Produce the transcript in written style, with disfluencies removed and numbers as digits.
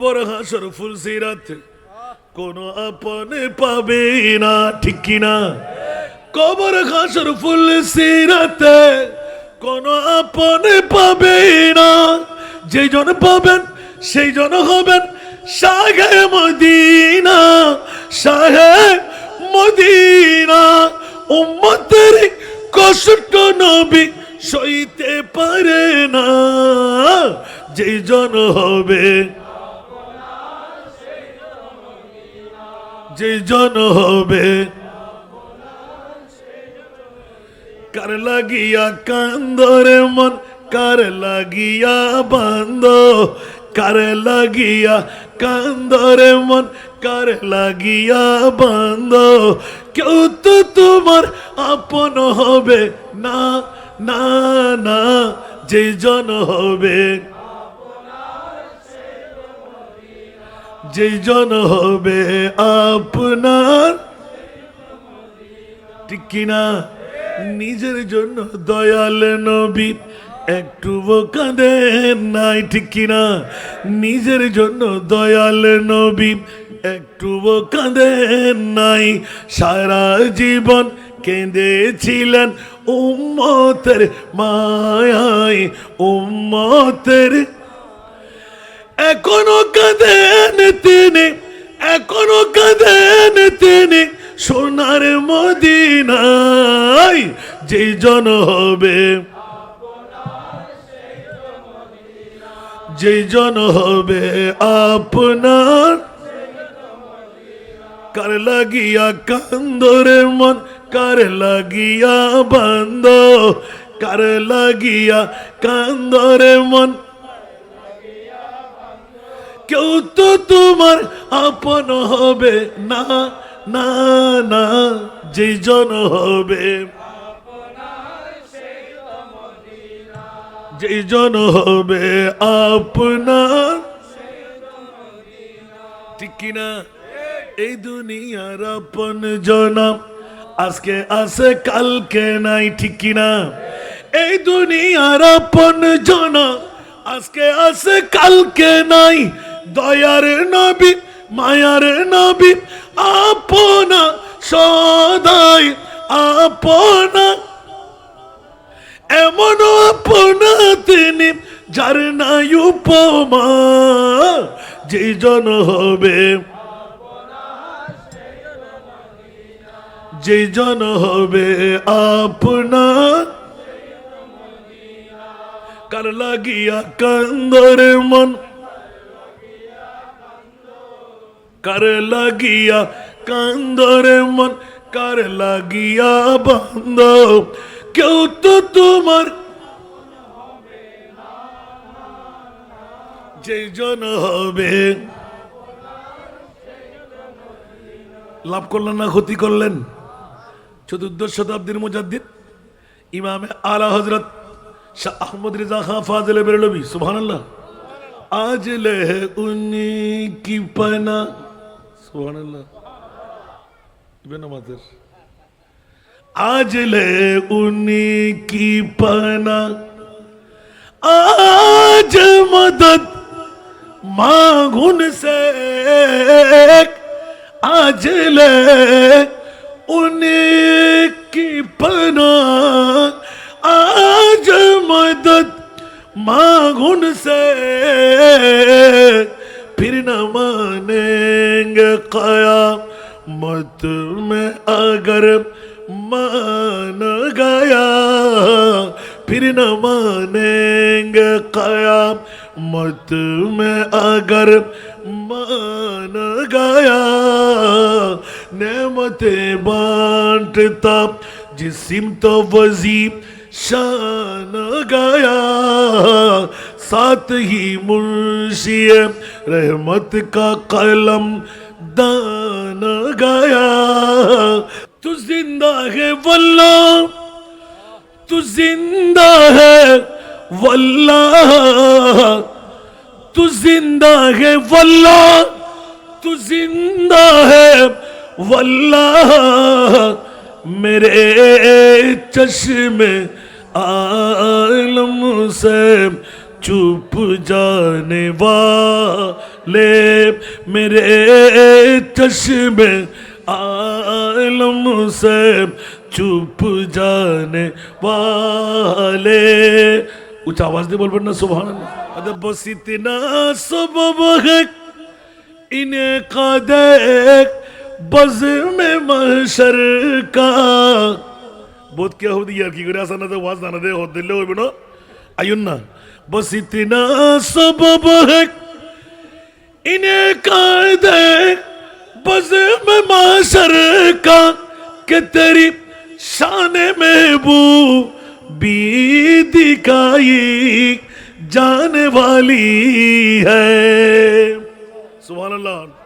বড় হাসর ফুলসিরাত কোন আপনে পাবে না, ঠিক কিনা? কবর হাসর ফুলসিরাতে কোন আপনে পাবে না। যে জন পাবেন সেই জন হবেন শাহে মদিনা, শাহে মদিনা। উম্মতের কষ্ট নবী সইতে পারে না। যে জন হবে, যে জন হবে, কার লাগিয়া কান্দরে মন, কার লাগিয়া বান্দ, কার লাগিয়া কান্দরে মন, কার লাগিয়া বান্দ। কেউ তো তোমার আপন হবে না, না না। যে জন হবে, যে জন হবে আপনার, ঠিক কিনা? নিজের জন্য দয়াল নবী একটুও কাঁদেন নাই, ঠিক কিনা? নিজের জন্য দয়াল নবী একটুও কাঁদেন নাই। সারা জীবন কেঁদেছিলেন উম্মতের মায়ায়, উম্মতের। এখনো কাঁদেন তিনি, এখনো কাঁদেন তিনি সোনার মদিনায়। যে জন হবে, যে জন হবে আপনার, কার লাগিয়া কান্দরে মন, কার লাগিয়া বান্দ, কার লাগিয়া কান্দরে মন। কেউ তো তোমার আপন হবে না, না না। যে জন হবে, যে জন হবে আপনার, ঠিক কিনা? এই দুনিয়ার আপন জনা আজকে আছে কালকে নাই, ঠিক কিনা? এই দুনিয়ার আপন জনা আজকে আছে কালকে নাই। দয়ার নবী, মায়ার নবী আপনা সদাই আপনা। এমন আপনা তিনি যার নাই উপমা। যে জন হবে, যে জন হবে আপনার, কার লাগিয়া কান্দরে মন, কার লাগিয়া কান্দরে মন, কার লাগিয়া বান্দ। কেউ তো তোমার, যে জন হবে। লাভ করলেন না ক্ষতি করলেন? চতুর্দশ শতাব্দীর মুজাদ্দিদ ইমামে আলা হযরত শাহ আহমদ রিজা খান ফাজিলে বেরলভী, সুবহানাল্লাহ। आज ले उन्हीं की पना, सुभान अल्लाह। आज ले उन्हीं की पना, आज मदद मांगुन से। आज ले उन्हीं की पना, आज मदद मांगुन से। फिर न मानेंगे क़यामत में अगर मान गया। फिर न मानेंगे क़यामत में अगर मान गया। नेमतें बांटता जिस सिमत वज़ीफ़ शान गया। साथ ही मुंशी रहमत का कलम दान गया। तू जिंदा है वल्लाह, तू जिंदा है वल्लाह, तू जिंदा है वल्लाह, तू जिंदा है वल्लाह। मेरे चश्मे आलम से चुप जाने वाला ले मेरे चश्मे आलम से चुप जाने वाले ऊंचा आवाज दे बोल पड़ना सुभान अल्लाह बस इतना सबब है इन्हें कदे बज़ में महशर का बहुत क्या हो दिया की करे ऐसा ना तो वाज ना दे हो दिल हो बनो आयुन्ना बस इतना सबब है इन्हें कदे बज़ में महशर का कि तेरी शान महबूबी दिखाई जाने वाली है सुभान अल्लाह